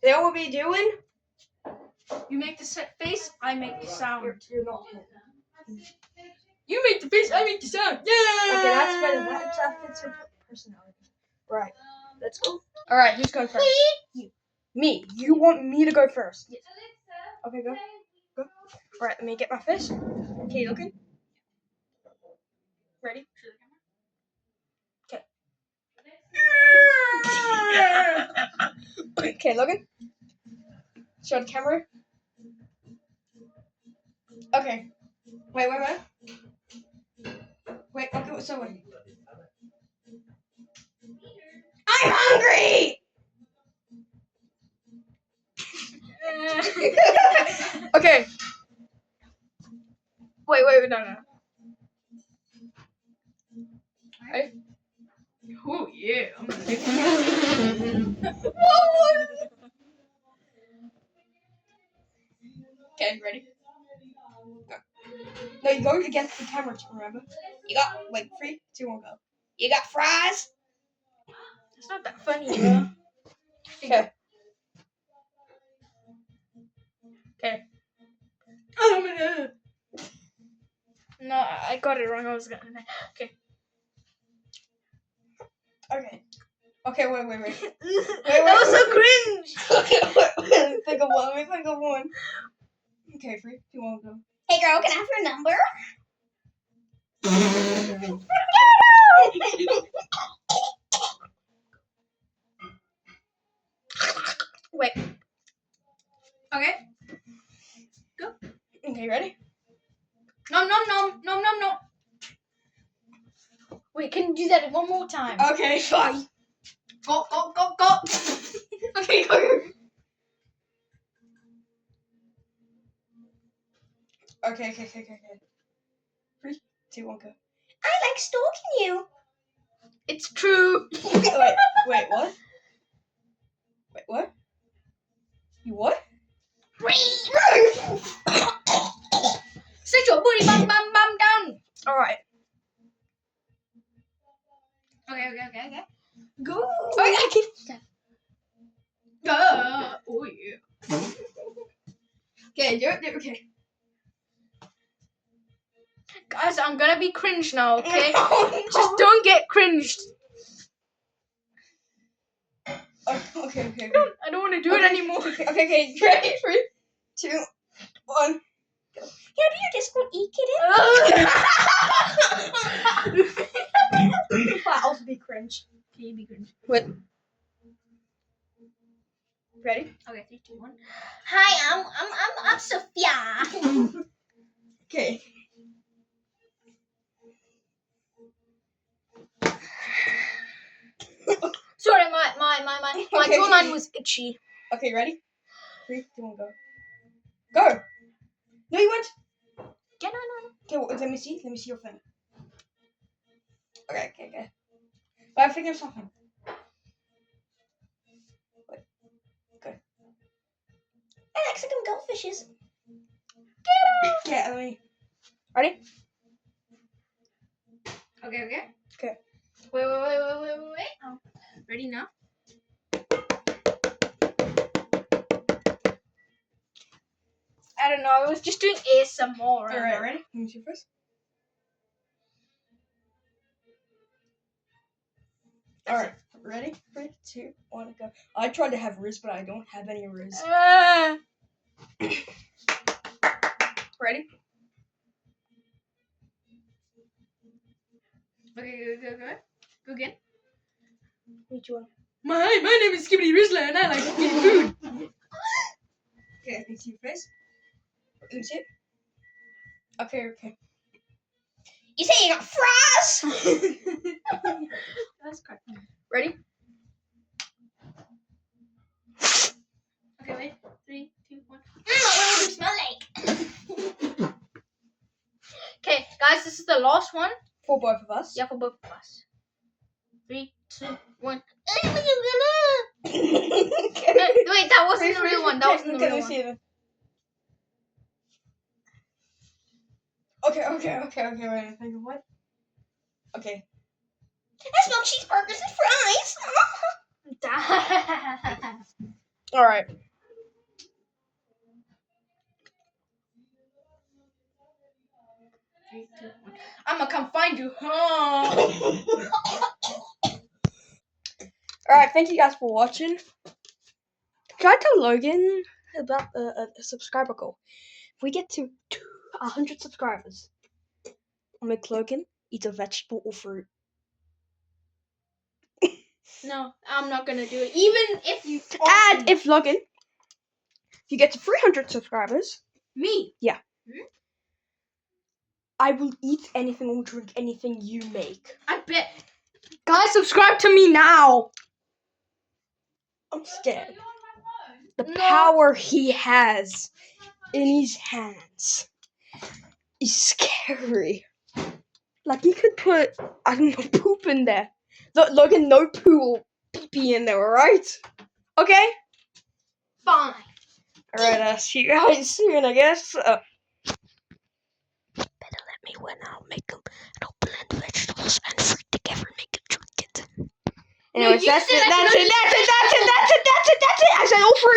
Today we'll be doing. You make the face, I make the sound. You're not. You make the face, I make the sound. Yeah. Okay, that's better. That fits your personality. Right. Let's go. All right, who's going first? Me. You want me to go first? Yes. Okay, go. Go. All right. Let me get my fish. Okay, you looking? Ready? Okay. Okay, Logan. Show the camera. Okay. Wait. Wait. Okay. So wait. I'm hungry. Okay. Wait. No. Right? Oh yeah. I'm gonna take Okay, ready? Go. No, you go against the camera, remember? You got, 3, 2, 1, go. You got fries? It's not that funny, bro. Okay. Okay. No, I got it wrong. I was gonna. Okay. Okay, wait. That was so cringe. Okay, wait. Let me think of one. Okay, 3, 2, 1, go. Hey girl, can I have your number? Wait. Okay. Go. Okay, ready? Nom. Wait, can you do that one more time? Okay, fine. Go. Okay, go. Okay. 3, 2, 1, go. I like stalking you. It's true. Wait, what? Wait, what? You what? Sit your booty bum down. All right. Okay. Go. I can. Oh yeah. Okay, do it. Okay. Guys, I'm gonna be cringe now, okay? No. Just don't get cringed. Okay. I don't want to do it anymore. Okay. Ready? 3, 2, 1. Go. Yeah, do you just go eat it? I'll also be cringe. Okay, be cringe. Wait. Ready? Okay, 3, 2, 1. Hi, I'm Sophia. Okay. Sorry, my Okay. jawline was itchy. Okay, ready? 3, 2, 1, go. Go. No, you went. Yeah, no. Okay, well, let me see your thing. Okay. But I'm thinking of something. Wait. Go. I like some goldfishes. Okay, let me. Ready? Okay. Okay. Wait. Oh. Ready now? I don't know. I was just doing ASMR. Alright, ready? Let me see first. Alright, ready? 3, 2, 1, go. I tried to have Riz, but I don't have any Riz. Ready? Okay, go again. Which one? My name is Skibbity Rizzler and I like eating food. Okay, I can see your face. Let me see it. Okay. You say you got fries? That's correct. Ready? Okay, wait. 3, 2, 1. What do you smell like? Okay, guys, this is the last one. For both of us. Yeah, for both of us. 3, 2, 1. Okay. Wait, that wasn't the real one. That wasn't the Okay, real let me one. see it. Okay, wait, think of what? Okay. I smell cheeseburgers and fries. All right. I'm gonna come find you. Huh? All right. Thank you guys for watching. Can I tell Logan about a subscriber goal? If we get to 100 subscribers, I'll make Logan eat a vegetable or fruit. No, I'm not gonna do it. Even if you And if Logan, if you get to 300 subscribers, me, I will eat anything or drink anything you make. I bet. Guys, subscribe to me now. I'm scared. The power he has in his hands is scary. Like, he could put, I don't know, poop in there. Logan, no poo or pee in there, alright? Okay? Fine. Alright, see you guys soon, I guess. Better let me win, I'll make them, and I'll blend vegetables and fruit together and make them drink it. Anyways, you that's said it, I that's could it, only that's it, that's it, that's it, that's it, that's it! I said all fruit!